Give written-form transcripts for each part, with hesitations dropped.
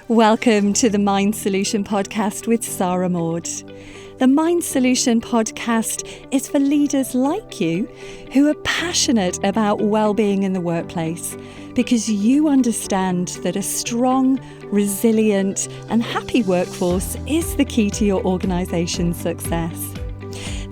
Welcome to the Mind Solution Podcast with Sarah Maud. The Mind Solution Podcast is for leaders like you who are passionate about well-being in the workplace because you understand that a strong, resilient and happy workforce is the key to your organisation's success.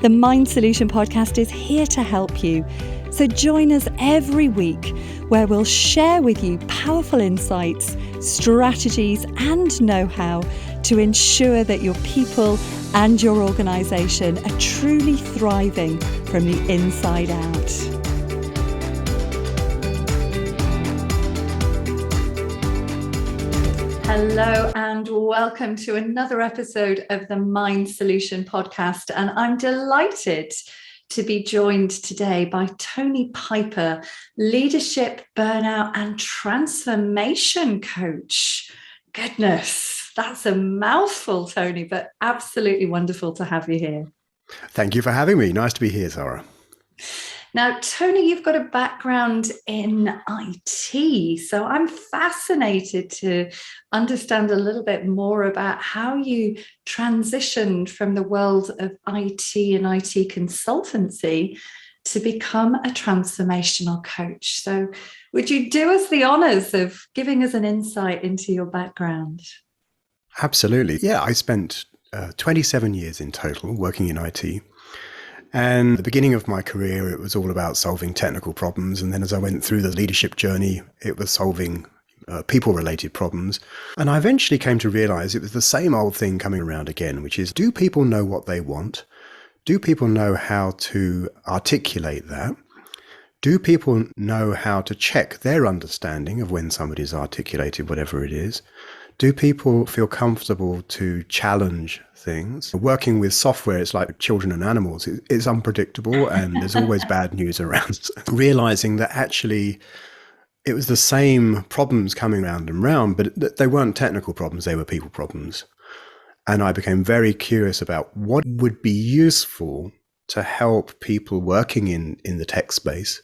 The Mind Solution Podcast is here to help you. So join us every week where we'll share with you powerful insights, strategies and know-how to ensure that your people and your organisation are truly thriving from the inside out. Hello and welcome to another episode of the Mind Solution Podcast, and I'm delighted to be joined today by Tony Piper, leadership, burnout and transformation coach. Goodness, that's a mouthful, Tony, but absolutely wonderful to have you here. Thank you for having me. Nice to be here, Sarah. Now, Tony, you've got a background in IT, so I'm fascinated to understand a little bit more about how you transitioned from the world of IT and IT consultancy to become a transformational coach. So would you do us the honors of giving us an insight into your background? Absolutely. Yeah, I spent 27 years in total working in IT. And at the beginning of my career, it was all about solving technical problems. And then as I went through the leadership journey, it was solving people-related problems. And I eventually came to realize it was the same old thing coming around again, which is, do people know what they want? Do people know how to articulate that? Do people know how to check their understanding of when somebody's articulated whatever it is? Do people feel comfortable to challenge things? Working with software, it's like children and animals. It's unpredictable and there's always bad news around. Realizing that actually it was the same problems coming round and round, but they weren't technical problems, they were people problems. And I became very curious about what would be useful to help people working in the tech space,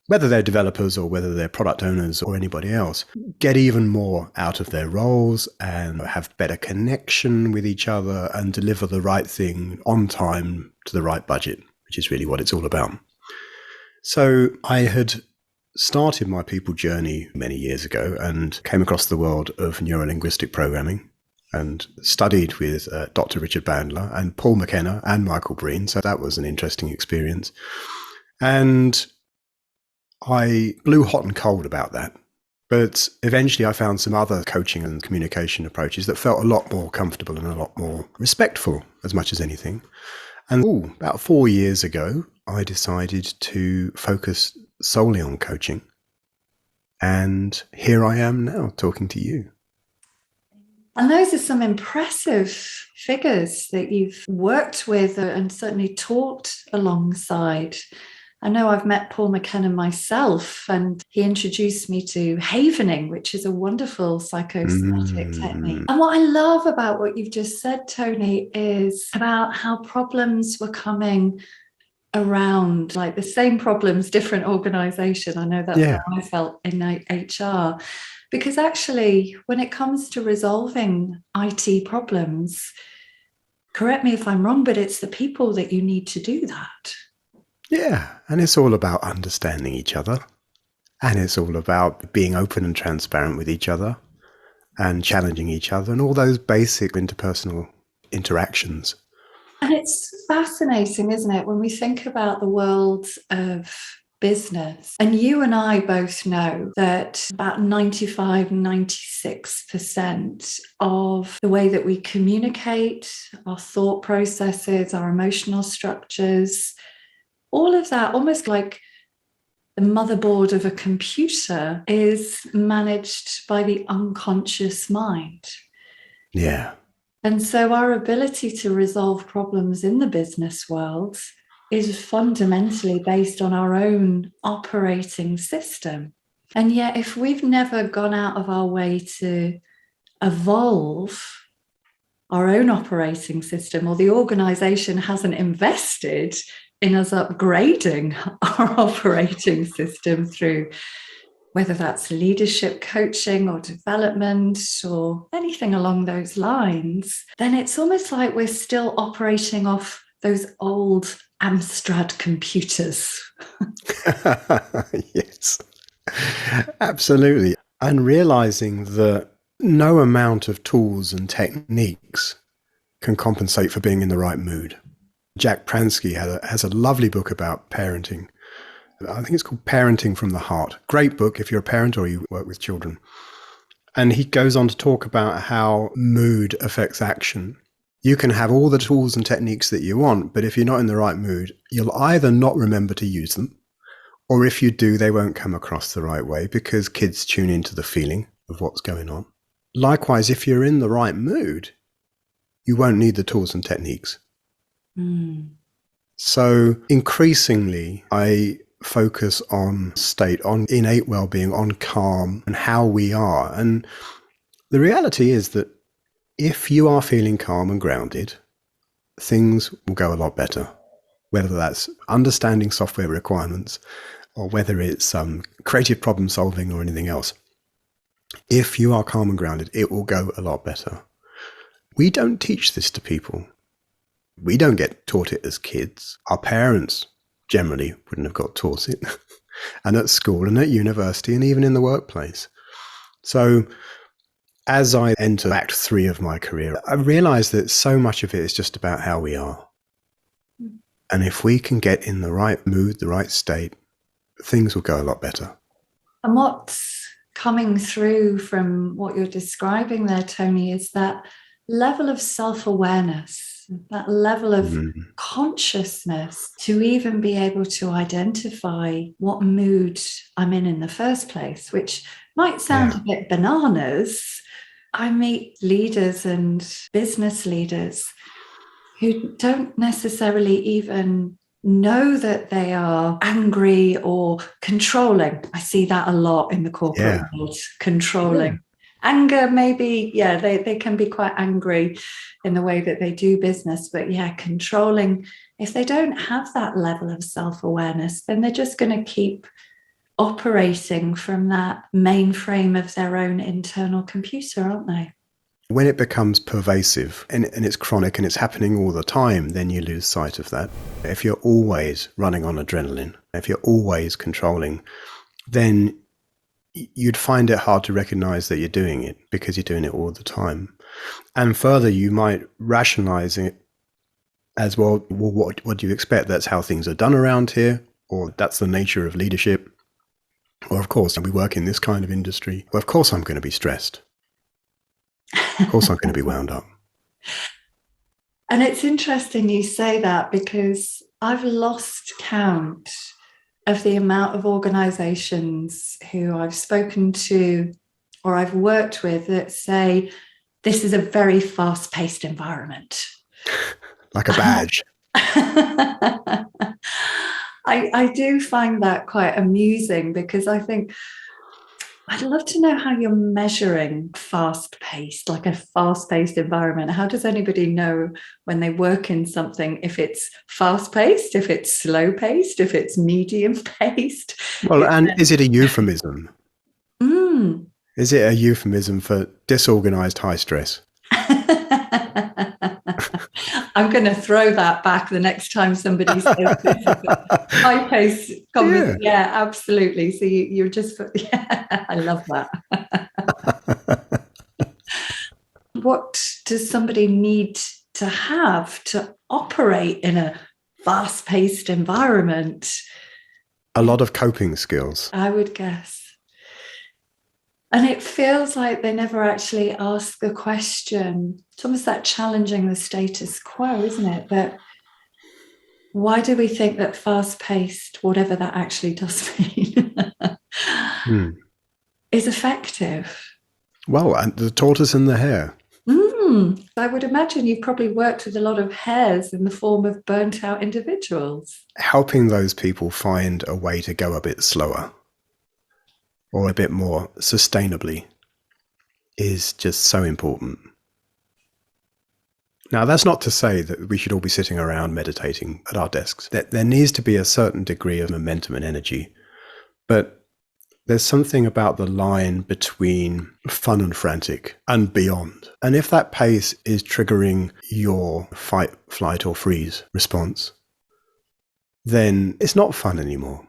whether they're developers or whether they're product owners or anybody else, get even more out of their roles and have better connection with each other and deliver the right thing on time to the right budget, which is really what it's all about. So I had started my people journey many years ago and came across the world of neuro-linguistic programming and studied with Dr. Richard Bandler and Paul McKenna and Michael Breen. So that was an interesting experience. And I blew hot and cold about that. But eventually I found some other coaching and communication approaches that felt a lot more comfortable and a lot more respectful as much as anything. And about 4 years ago, I decided to focus solely on coaching. And here I am now talking to you. And those are some impressive figures that you've worked with and certainly taught alongside. I know I've met Paul McKenna myself, and he introduced me to havening, which is a wonderful psychosomatic technique. And what I love about what you've just said, Tony, is about how problems were coming around, like the same problems, different organization. I know that's how I felt in HR. Because actually, when it comes to resolving IT problems, correct me if I'm wrong, but it's the people that you need to do that. Yeah, and it's all about understanding each other, and it's all about being open and transparent with each other and challenging each other and all those basic interpersonal interactions. And it's fascinating, isn't it, when we think about the world of business. And you and I both know that about 95, 96% of the way that we communicate, our thought processes, our emotional structures, all of that, almost like the motherboard of a computer, is managed by the unconscious mind. Yeah. And so our ability to resolve problems in the business world is fundamentally based on our own operating system. And yet, if we've never gone out of our way to evolve our own operating system, or the organization hasn't invested in us upgrading our operating system through whether that's leadership coaching or development or anything along those lines, then it's almost like we're still operating off those old Amstrad computers. Yes, absolutely. And realizing that no amount of tools and techniques can compensate for being in the right mood. Jack Pransky has a lovely book about parenting. I think it's called Parenting from the Heart. Great book if you're a parent or you work with children. And he goes on to talk about how mood affects action. You can have all the tools and techniques that you want, but if you're not in the right mood, you'll either not remember to use them, or if you do, they won't come across the right way because kids tune into the feeling of what's going on. Likewise, if you're in the right mood, you won't need the tools and techniques. So increasingly, I focus on state, on innate well-being, on calm and how we are. And the reality is that if you are feeling calm and grounded, things will go a lot better, whether that's understanding software requirements or whether it's creative problem solving or anything else. If you are calm and grounded, it will go a lot better. We don't teach this to people. We don't get taught it as kids. Our parents generally wouldn't have got taught it. And at school and at university and even in the workplace. So as I enter Act 3 of my career, I realized that so much of it is just about how we are. And if we can get in the right mood, the right state, things will go a lot better. And what's coming through from what you're describing there, Tony, is that level of self-awareness, that level of consciousness to even be able to identify what mood I'm in the first place, which might sound a bit bananas. I meet leaders and business leaders who don't necessarily even know that they are angry or controlling. I see that a lot in the corporate world, controlling. Anger, maybe, they can be quite angry in the way that they do business, but controlling. If they don't have that level of self-awareness, then they're just going to keep operating from that mainframe of their own internal computer, aren't they? When it becomes pervasive and it's chronic and it's happening all the time, then you lose sight of that. If you're always running on adrenaline, if you're always controlling, then you'd find it hard to recognize that you're doing it because you're doing it all the time. And further, you might rationalize it as, well, what do you expect? That's how things are done around here, or that's the nature of leadership. Or, of course, we work in this kind of industry. Well, of course, I'm going to be stressed. Of course, I'm going to be wound up. And it's interesting you say that, because I've lost count of the amount of organizations who I've spoken to or I've worked with that say, this is a very fast-paced environment. Like a badge. I do find that quite amusing, because I think I'd love to know how you're measuring fast-paced, like a fast-paced environment. How does anybody know when they work in something if it's fast-paced, if it's slow-paced, if it's medium-paced? Well, and is it a euphemism? Is it a euphemism for disorganized high stress? I'm going to throw that back the next time somebody says high-paced comment. Yeah, absolutely. So you're just, I love that. What does somebody need to have to operate in a fast-paced environment? A lot of coping skills, I would guess. And it feels like they never actually ask the question. It's almost that challenging the status quo, isn't it? That why do we think that fast-paced, whatever that actually does mean, is effective? Well, and the tortoise and the hare. I would imagine you've probably worked with a lot of hares in the form of burnt out individuals. Helping those people find a way to go a bit slower or a bit more sustainably is just so important. Now, that's not to say that we should all be sitting around meditating at our desks. There needs to be a certain degree of momentum and energy. But There's something about the line between fun and frantic and beyond. And if that pace is triggering your fight, flight, or freeze response, then it's not fun anymore.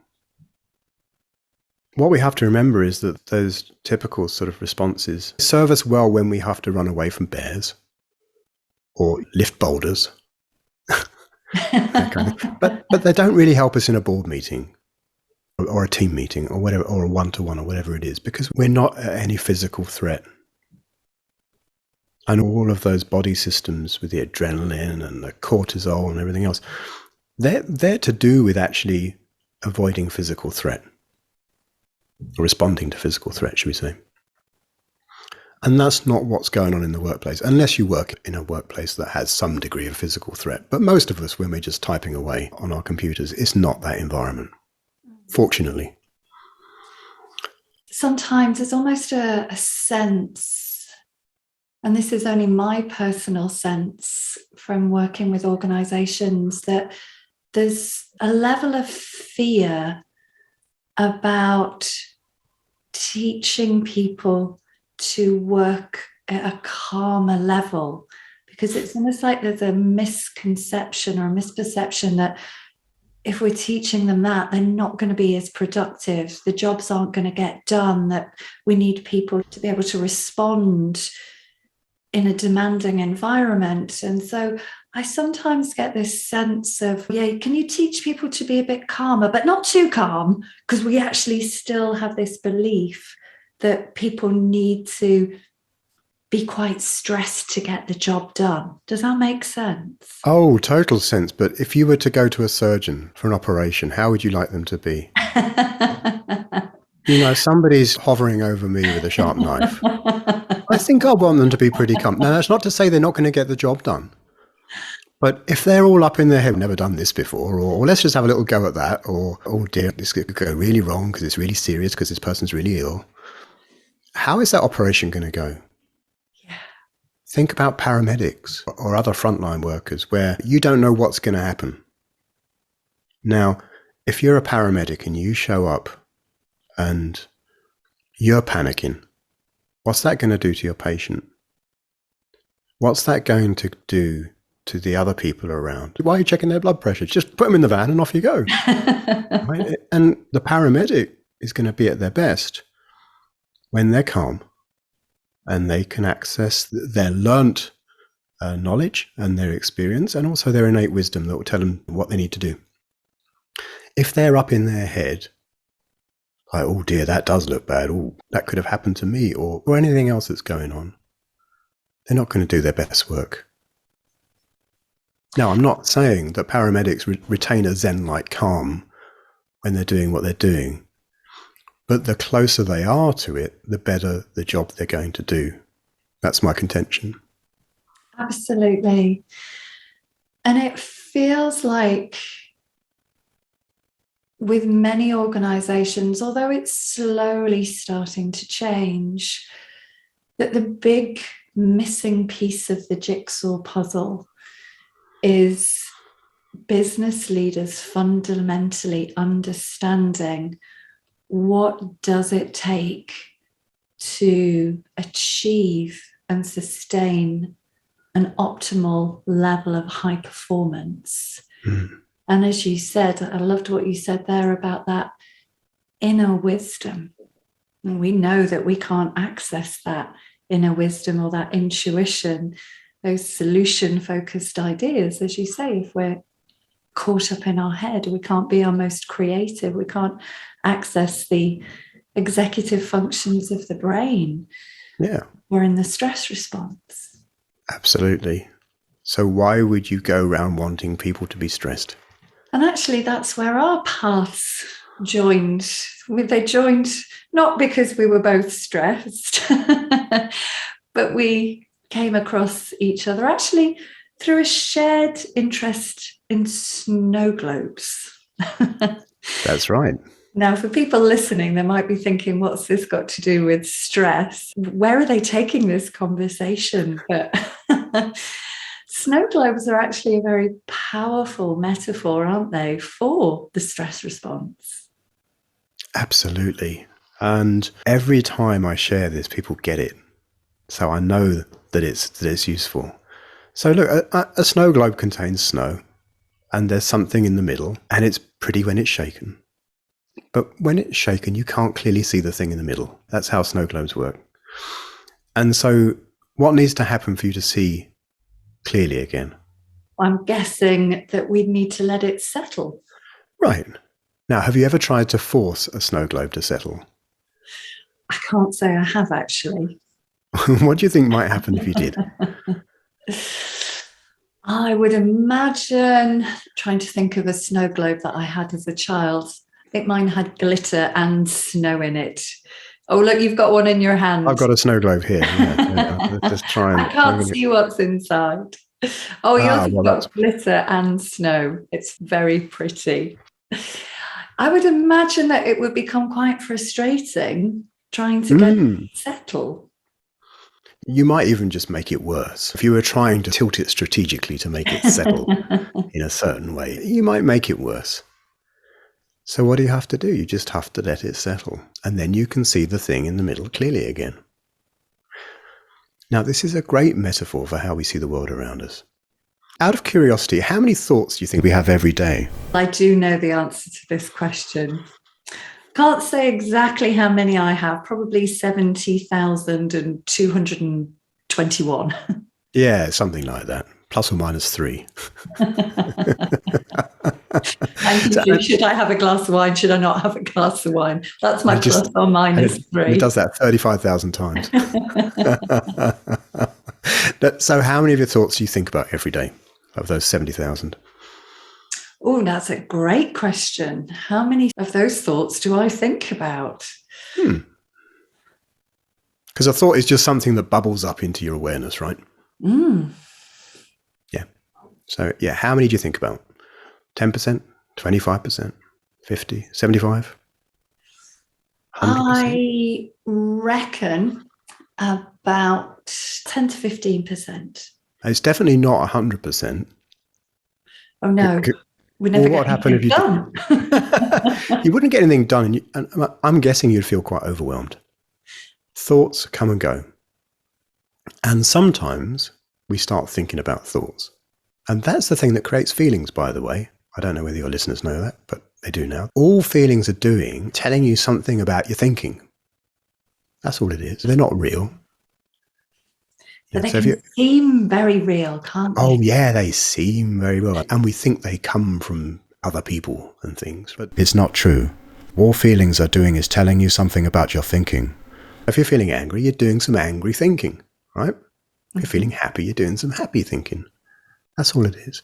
What we have to remember is that those typical sort of responses serve us well when we have to run away from bears or lift boulders. That kind of, but they don't really help us in a board meeting or a team meeting or whatever, or a one-to-one or whatever it is, because we're not at any physical threat. And all of those body systems with the adrenaline and the cortisol and everything else, they're to do with actually avoiding physical threat, or responding to physical threat, should we say. And that's not what's going on in the workplace, unless you work in a workplace that has some degree of physical threat. But most of us, when we're just typing away on our computers, it's not that environment, fortunately. Sometimes it's almost a sense, and this is only my personal sense from working with organizations, that there's a level of fear about teaching people to work at a calmer level, because it's almost like there's a misconception or a misperception that if we're teaching them that, they're not going to be as productive, the jobs aren't going to get done, that we need people to be able to respond in a demanding environment. And so I sometimes get this sense of, can you teach people to be a bit calmer, but not too calm, because we actually still have this belief that people need to be quite stressed to get the job done. Does that make sense? Oh, total sense. But if you were to go to a surgeon for an operation, how would you like them to be? Somebody's hovering over me with a sharp knife. I think I want them to be pretty calm. Now, that's not to say they're not going to get the job done. But if they're all up in their head, never done this before, or let's just have a little go at that, or, oh dear, this could go really wrong because it's really serious because this person's really ill. How is that operation going to go? Yeah. Think about paramedics or other frontline workers where you don't know what's going to happen. Now, if you're a paramedic and you show up and you're panicking, what's that going to do to your patient? What's that going to do to the other people around? Why are you checking their blood pressure? Just put them in the van and off you go. Right? And the paramedic is going to be at their best when they're calm and they can access their learnt knowledge and their experience, and also their innate wisdom that will tell them what they need to do. If they're up in their head, like, oh dear, that does look bad, oh, that could have happened to me, or anything else that's going on, they're not going to do their best work. Now, I'm not saying that paramedics retain a Zen-like calm when they're doing what they're doing, but the closer they are to it, the better the job they're going to do. That's my contention. Absolutely. And it feels like with many organizations, although it's slowly starting to change, that the big missing piece of the jigsaw puzzle is business leaders fundamentally understanding what does it take to achieve and sustain an optimal level of high performance. And as you said, I loved what you said there about that inner wisdom. And we know that we can't access that inner wisdom or that intuition, those solution-focused ideas, as you say. If we're caught up in our head, we can't be our most creative. We can't access the executive functions of the brain. Yeah. We're in the stress response. Absolutely. So why would you go around wanting people to be stressed? And actually, that's where our paths joined. They joined not because we were both stressed, but we came across each other actually through a shared interest in snow globes. That's right. Now, for people listening, they might be thinking, what's this got to do with stress? Where are they taking this conversation? But snow globes are actually a very powerful metaphor, aren't they, for the stress response? Absolutely. And every time I share this, people get it. So I know that it's useful. So look, a snow globe contains snow, and there's something in the middle, and it's pretty when it's shaken. But when it's shaken, you can't clearly see the thing in the middle. That's how snow globes work. And so what needs to happen for you to see clearly again? I'm guessing that we'd need to let it settle. Right. Now, have you ever tried to force a snow globe to settle? I can't say I have, actually. What do you think might happen if you did? I would imagine, trying to think of a snow globe that I had as a child. I think mine had glitter and snow in it. Oh, look, you've got one in your hand. I've got a snow globe here. Yeah. Let's just try and... I can't see what's inside. Oh, yours has got glitter and snow. It's very pretty. I would imagine that it would become quite frustrating trying to get it settle. You might even just make it worse. If you were trying to tilt it strategically to make it settle in a certain way, you might make it worse. So what do you have to do? You just have to let it settle. And then you can see the thing in the middle clearly again. Now, this is a great metaphor for how we see the world around us. Out of curiosity, how many thoughts do you think we have every day? I do know the answer to this question. Can't say exactly how many I have, probably 70,221. Yeah, something like that. Plus or minus 3. And should I have a glass of wine? Should I not have a glass of wine? That's my plus or minus 3. It does that 35,000 times. So how many of your thoughts do you think about every day of those 70,000? Oh, that's a great question. How many of those thoughts do I think about? Because a thought is just something that bubbles up into your awareness, right? Yeah. So, yeah, how many do you think about? 10%, 25%, 50, 75? 100%? I reckon about 10 to 15%. It's definitely not 100%. Oh, no. We'd never get anything done. You wouldn't get anything done. And I'm guessing you'd feel quite overwhelmed. Thoughts come and go. And sometimes we start thinking about thoughts. And that's the thing that creates feelings, by the way. I don't know whether your listeners know that, but they do now. All feelings are telling you something about your thinking. That's all it is. They're not real. But they can seem very real, can't they? Oh, yeah, they seem very real. And we think they come from other people and things. But it's not true. All feelings are doing is telling you something about your thinking. If you're feeling angry, you're doing some angry thinking, right? If you're feeling happy, you're doing some happy thinking. That's all it is.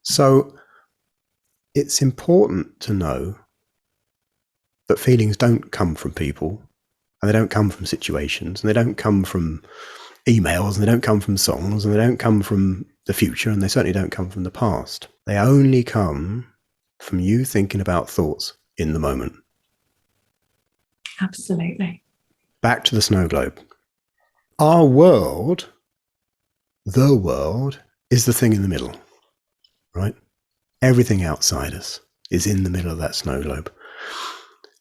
So it's important to know that feelings don't come from people, and they don't come from situations, and they don't come from emails, and they don't come from songs, and they don't come from the future, and they certainly don't come from the past. They only come from you thinking about thoughts in the moment. Absolutely. Back to the snow globe. Our world, the world, is the thing in the middle, right? Everything outside us is in the middle of that snow globe.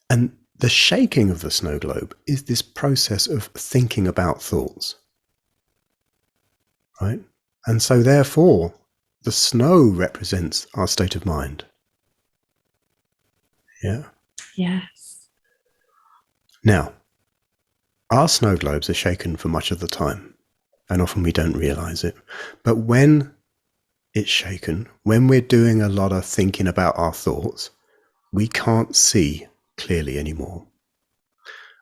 And the shaking of the snow globe is this process of thinking about thoughts. Right? And so therefore, the snow represents our state of mind. Yeah? Yes. Now, our snow globes are shaken for much of the time, and often we don't realize it. But when it's shaken, when we're doing a lot of thinking about our thoughts, we can't see clearly anymore.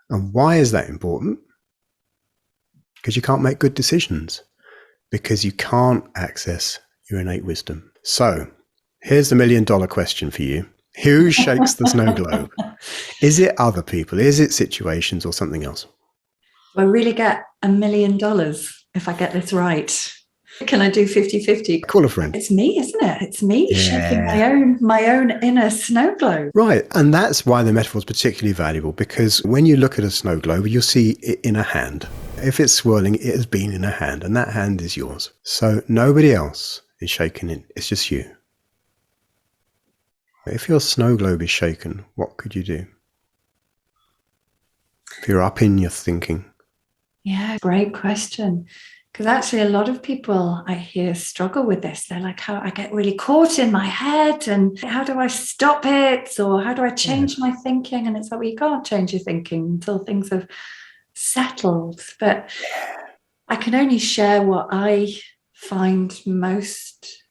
And why is that important? Because you can't make good decisions. Because you can't access your innate wisdom. So, here's the $1 million question for you. Who shakes the snow globe? Is it other people? Is it situations or something else? Do I really get $1 million if I get this right? Can I do 50-50? Call a friend. It's me, isn't it? It's me shaking my own inner snow globe. Right. And that's why the metaphor is particularly valuable, because when you look at a snow globe, you'll see it in a hand. If it's swirling, it has been in a hand, and that hand is yours. So nobody else is shaking it. It's just you. If your snow globe is shaken, what could you do? If you're up in your thinking? Yeah, great question. Because actually, a lot of people I hear struggle with this. They're like, how I get really caught in my head, and how do I stop it? Or how do I change my thinking? And it's like, well, you can't change your thinking until things have settled. But I can only share what I find most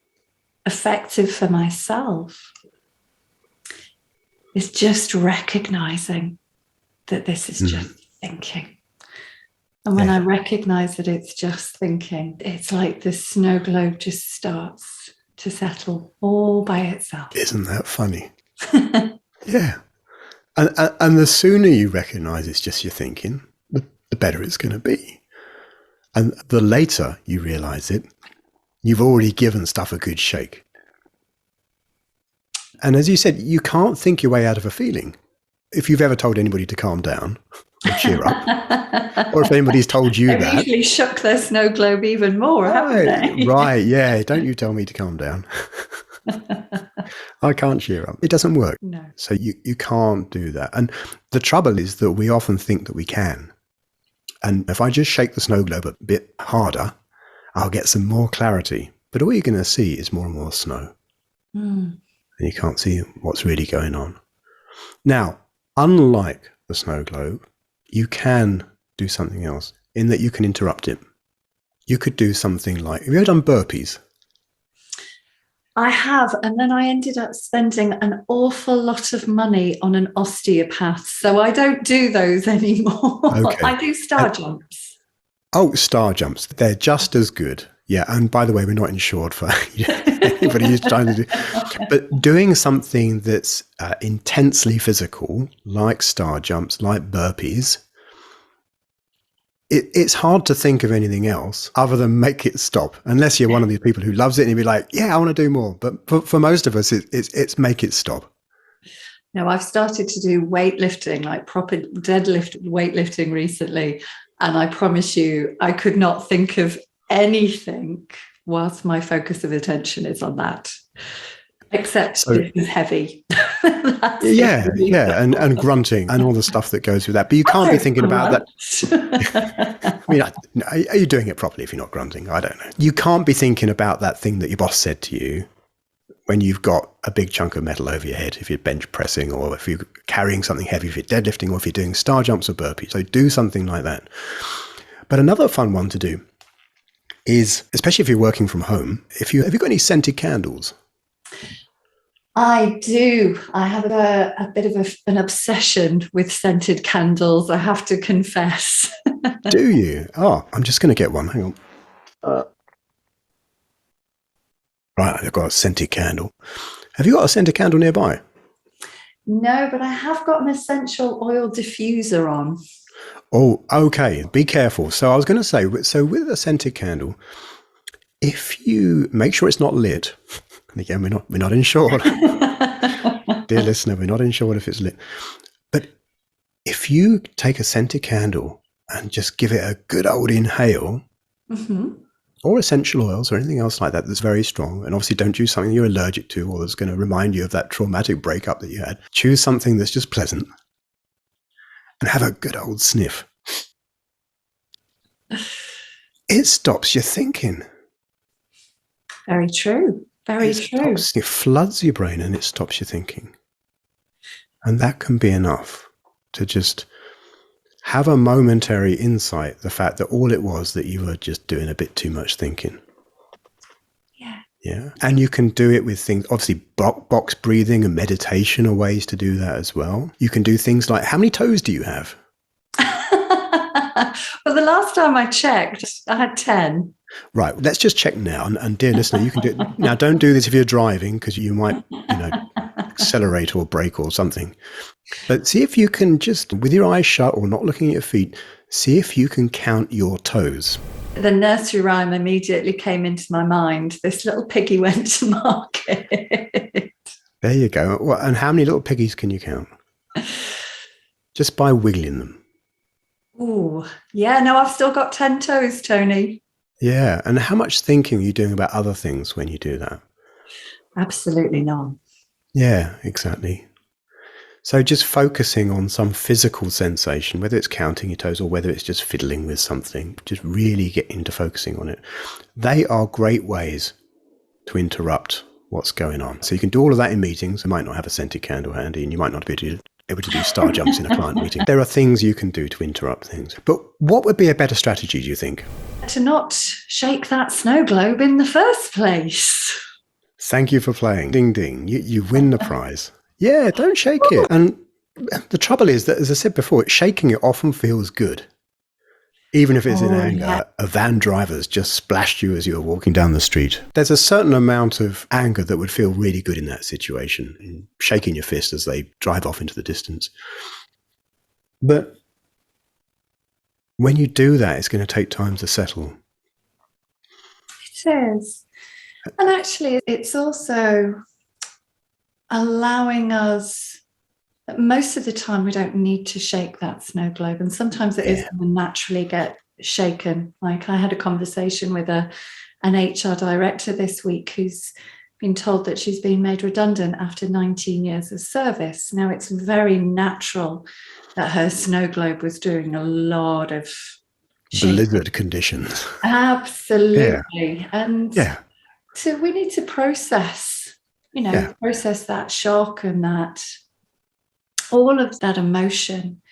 effective for myself is just recognizing that this is just thinking. And when I recognize that it's just thinking, it's like the snow globe just starts to settle all by itself. Isn't that funny? Yeah. And the sooner you recognize it's just your thinking, the better it's going to be. And the later you realize it, you've already given stuff a good shake. And as you said, you can't think your way out of a feeling. If you've ever told anybody to calm down or cheer up, or if anybody's told you They've that. They've usually shook their snow globe even more, haven't they? Right, yeah. Don't you tell me to calm down. I can't cheer up. It doesn't work. No. So you can't do that. And the trouble is that we often think that we can. And if I just shake the snow globe a bit harder, I'll get some more clarity. But all you're going to see is more and more snow. And you can't see what's really going on. Now, unlike the snow globe, you can do something else in that you can interrupt it. You could do something like, have you ever done burpees? I have, and then I ended up spending an awful lot of money on an osteopath, so I don't do those anymore. Okay. I do star jumps. Oh, star jumps. They're just as good. Yeah, and by the way, we're not insured for anybody who's trying to do. But doing something that's intensely physical, like star jumps, like burpees, it's hard to think of anything else other than make it stop, unless you're one of these people who loves it and you'll be like, yeah, I want to do more. But for most of us, it's make it stop. Now, I've started to do weightlifting, like proper deadlift weightlifting recently. And I promise you, I could not think of anything whilst my focus of attention is on that. Except this is heavy. And grunting and all the stuff that goes with that. But you can't be thinking about that. I mean, are you doing it properly if you're not grunting? I don't know. You can't be thinking about that thing that your boss said to you when you've got a big chunk of metal over your head, if you're bench pressing or if you're carrying something heavy, if you're deadlifting or if you're doing star jumps or burpees. So do something like that. But another fun one to do is, especially if you're working from home, have you got any scented candles? I do. I have a bit of an obsession with scented candles, I have to confess. Do you? Oh, I'm just going to get one. Hang on. Right, I've got a scented candle. Have you got a scented candle nearby? No, but I have got an essential oil diffuser on. Oh, okay. Be careful. So I was going to say, so with a scented candle, if you make sure it's not lit, and again, we're not insured. Dear listener, we're not insured if it's lit. But if you take a scented candle and just give it a good old inhale, or essential oils or anything else like that that's very strong, and obviously don't choose something you're allergic to or that's going to remind you of that traumatic breakup that you had. Choose something that's just pleasant and have a good old sniff. It stops your thinking. Very true. Very true. It floods your brain and it stops you thinking. And that can be enough to just have a momentary insight, the fact that all it was that you were just doing a bit too much thinking. Yeah. And you can do it with things, obviously box breathing and meditation are ways to do that as well. You can do things like, how many toes do you have? Well, the last time I checked, I had 10. Right. Let's just check now. And dear listener, you can do it. Now, don't do this if you're driving because you might, accelerate or brake or something. But see if you can just, with your eyes shut or not looking at your feet, see if you can count your toes. The nursery rhyme immediately came into my mind. This little piggy went to market. There you go. Well, and how many little piggies can you count? Just by wiggling them. Oh, yeah. No, I've still got 10 toes, Tony. Yeah. And how much thinking are you doing about other things when you do that? Absolutely none. Yeah, exactly. So just focusing on some physical sensation, whether it's counting your toes or whether it's just fiddling with something, just really get into focusing on it. They are great ways to interrupt what's going on. So you can do all of that in meetings. You might not have a scented candle handy and you might not be able to do star jumps in a client meeting. There are things you can do to interrupt things. But what would be a better strategy, do you think? To not shake that snow globe in the first place. Thank you for playing. Ding, ding. You win the prize. Yeah, don't shake it. And the trouble is that, as I said before, shaking it often feels good. Even if it's in anger, yeah. A van driver's just splashed you as you were walking down the street. There's a certain amount of anger that would feel really good in that situation, in shaking your fist as they drive off into the distance. But when you do that, it's going to take time to settle. It is. And actually, it's also allowing us, most of the time we don't need to shake that snow globe, and sometimes it is going to naturally get shaken. Like I had a conversation with an HR director this week who's been told that she's been made redundant after 19 years of service. Now it's very natural that her snow globe was doing a lot of shaking. Blizzard conditions. Absolutely. Yeah. And so we need to process, process that shock and that all of that emotion,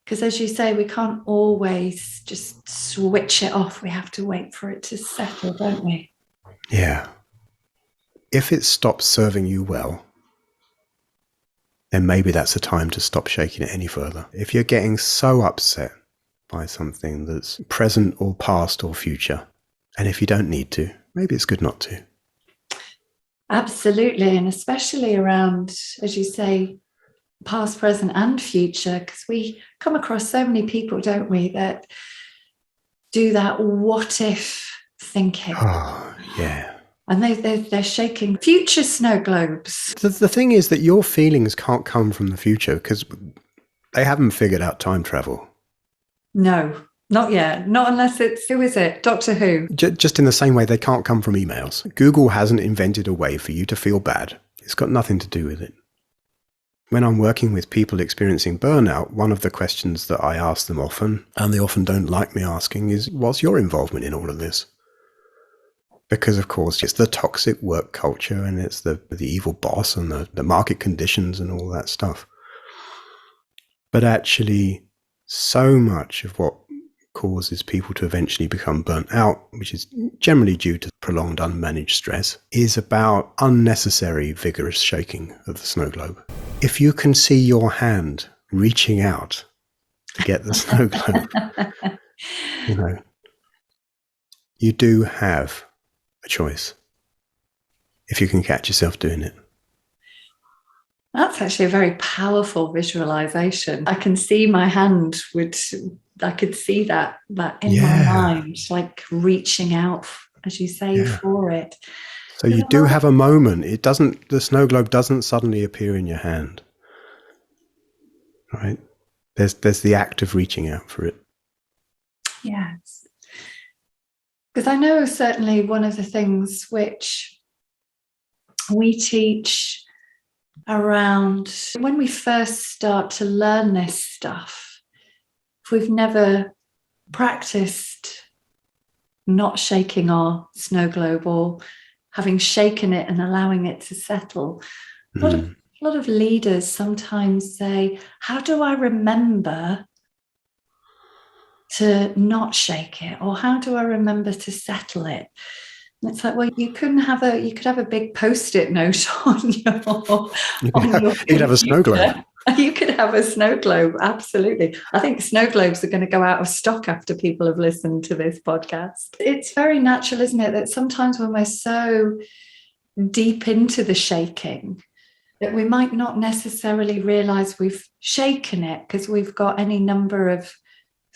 because as you say, we can't always just switch it off. We have to wait for it to settle, don't we? Yeah. If it stops serving you well, then maybe that's the time to stop shaking it any further. If you're getting so upset by something that's present or past or future, and if you don't need to, maybe it's good not to. Absolutely. And especially around, as you say, past, present and future, because we come across so many people, don't we, that do that what if thinking. Oh, yeah. And they're shaking future snow globes. The thing is that your feelings can't come from the future because they haven't figured out time travel. No, not yet. Not unless it's, who is it? Doctor Who? Just in the same way they can't come from emails. Google hasn't invented a way for you to feel bad. It's got nothing to do with it. When I'm working with people experiencing burnout, one of the questions that I ask them often, and they often don't like me asking, is, what's your involvement in all of this? Because, of course, it's the toxic work culture and it's the evil boss and the market conditions and all that stuff. But actually, so much of what causes people to eventually become burnt out, which is generally due to prolonged unmanaged stress, is about unnecessary vigorous shaking of the snow globe. If you can see your hand reaching out to get the snow globe, you do have a choice if you can catch yourself doing it. That's actually a very powerful visualization. I can see my hand I could see that in my mind, like reaching out, as you say, for it. So you do have a moment. The snow globe doesn't suddenly appear in your hand, right? There's the act of reaching out for it. Yes. Because I know certainly one of the things which we teach around when we first start to learn this stuff, if we've never practiced not shaking our snow globe or having shaken it and allowing it to settle, a lot of leaders sometimes say, how do I remember to not shake it, or how do I remember to settle it? And it's like, well, you could have a big Post-it note on your you could have a snow globe. You could have a snow globe, absolutely. I think snow globes are going to go out of stock after people have listened to this podcast. It's very natural, isn't it, that sometimes when we're so deep into the shaking that we might not necessarily realize we've shaken it because we've got any number of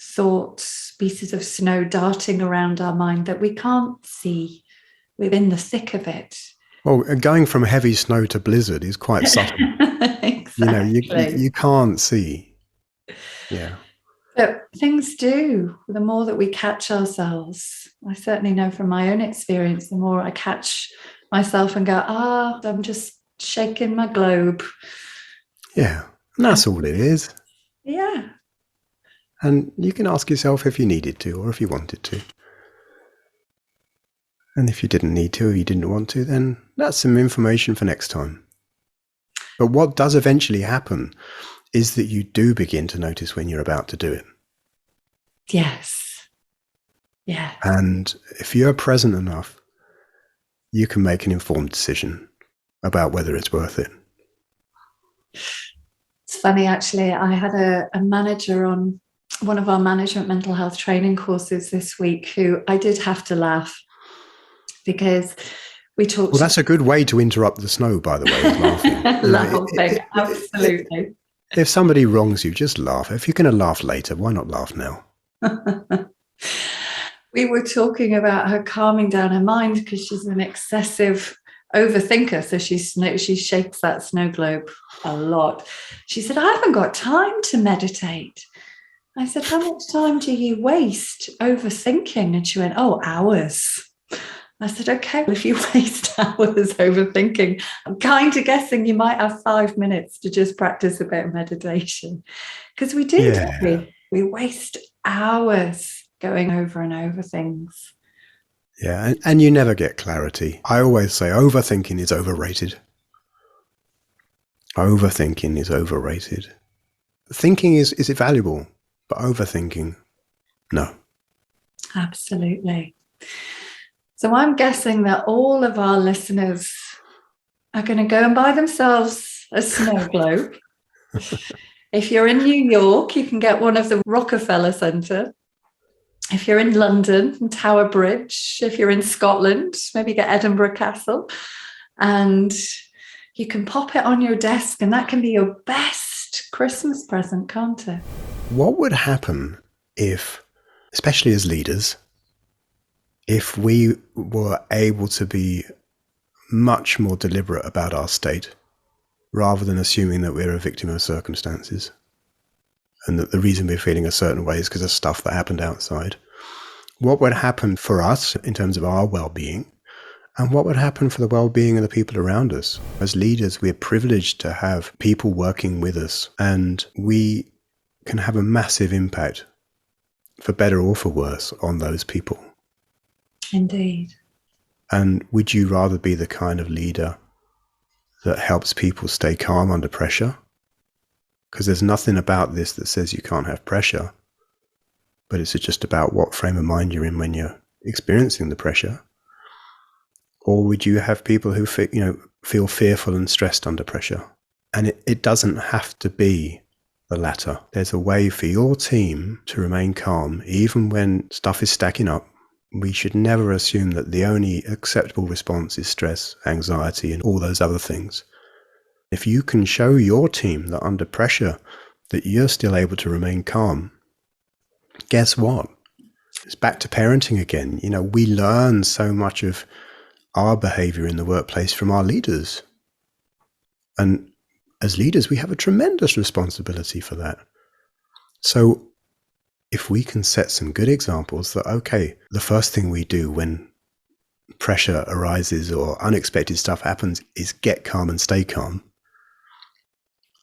thoughts, pieces of snow darting around our mind that we can't see within the thick of it. Well, going from heavy snow to blizzard is quite subtle. Exactly. You can't see. Yeah. But things do. The more that we catch ourselves, I certainly know from my own experience, the more I catch myself and go, I'm just shaking my globe. Yeah. And that's all it is. Yeah. And you can ask yourself if you needed to or if you wanted to. And if you didn't need to or you didn't want to, then that's some information for next time. But what does eventually happen is that you do begin to notice when you're about to do it. Yes. Yeah. And if you're present enough, you can make an informed decision about whether it's worth it. It's funny, actually, I had a manager on one of our management mental health training courses this week who I did have to laugh because we talked. Well, that's a good way to interrupt the snow, by the way, is laughing. Laughing, absolutely. If somebody wrongs you, just laugh. If you're going to laugh later, why not laugh now? We were talking about her calming down her mind because she's an excessive overthinker. So she shakes that snow globe a lot. She said, I haven't got time to meditate. I said, how much time do you waste overthinking? And she went, oh, hours. I said, okay, well, if you waste hours overthinking, I'm kind of guessing you might have 5 minutes to just practice a bit of meditation. Because we do, don't we? We waste hours going over and over things. Yeah, and you never get clarity. I always say overthinking is overrated. Overthinking is overrated. Thinking is valuable, but overthinking, no. Absolutely. So I'm guessing that all of our listeners are going to go and buy themselves a snow globe. If you're in New York, you can get one of the Rockefeller Centre. If you're in London, Tower Bridge. If you're in Scotland, maybe get Edinburgh Castle. And you can pop it on your desk, and that can be your best Christmas present, can't it? What would happen if, especially as leaders, if we were able to be much more deliberate about our state, rather than assuming that we're a victim of circumstances and that the reason we're feeling a certain way is because of stuff that happened outside? What would happen for us in terms of our well-being, and what would happen for the well-being of the people around us? As leaders, we're privileged to have people working with us, and we can have a massive impact, for better or for worse, on those people. Indeed. And would you rather be the kind of leader that helps people stay calm under pressure? Because there's nothing about this that says you can't have pressure, but it's just about what frame of mind you're in when you're experiencing the pressure. Or would you have people who feel fearful and stressed under pressure? And it doesn't have to be the latter. There's a way for your team to remain calm, even when stuff is stacking up. We should never assume that the only acceptable response is stress, anxiety, and all those other things. If you can show your team that under pressure, that you're still able to remain calm, guess what? It's back to parenting again. We learn so much of our behavior in the workplace from our leaders. And as leaders, we have a tremendous responsibility for that. So if we can set some good examples that, okay, the first thing we do when pressure arises or unexpected stuff happens is get calm and stay calm.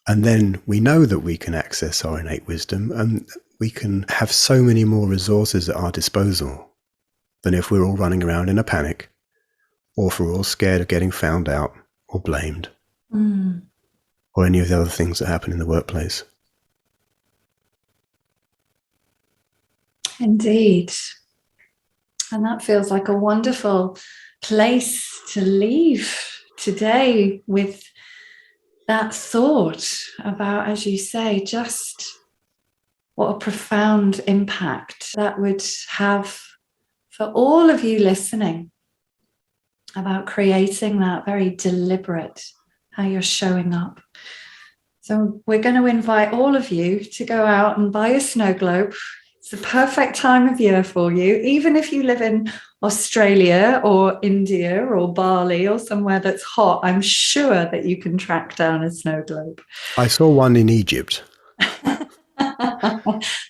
And then we know that we can access our innate wisdom and we can have so many more resources at our disposal than if we're all running around in a panic, or if we're all scared of getting found out or blamed, or any of the other things that happen in the workplace. Indeed. And that feels like a wonderful place to leave today, with that thought about, as you say, just what a profound impact that would have for all of you listening, about creating that very deliberate, how you're showing up. So we're going to invite all of you to go out and buy a snow globe. It's the perfect time of year for you, even if you live in Australia or India or Bali or somewhere that's hot. I'm sure that you can track down a snow globe. I saw one in Egypt.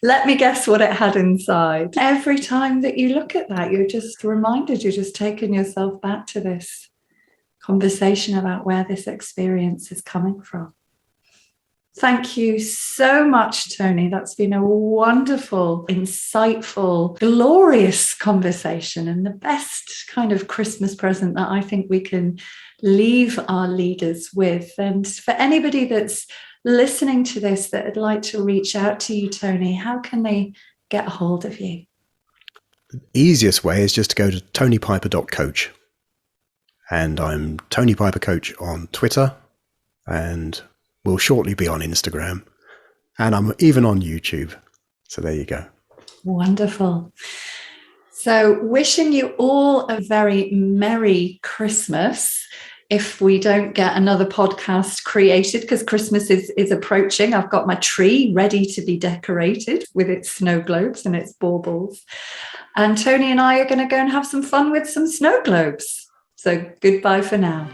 Let me guess what it had inside. Every time that you look at that, you're just reminded, you're just taking yourself back to this conversation about where this experience is coming from. Thank you so much, Tony. That's been a wonderful, insightful, glorious conversation, and the best kind of Christmas present that I think we can leave our leaders with. And for anybody that's listening to this that would like to reach out to you, Tony, how can they get a hold of you? The easiest way is just to go to tonypiper.coach. And I'm Tony Piper Coach on Twitter, and will shortly be on Instagram, and I'm even on YouTube. So there you go. Wonderful. So wishing you all a very Merry Christmas. If we don't get another podcast created, because Christmas is approaching, I've got my tree ready to be decorated with its snow globes and its baubles. And Tony and I are going to go and have some fun with some snow globes. So goodbye for now.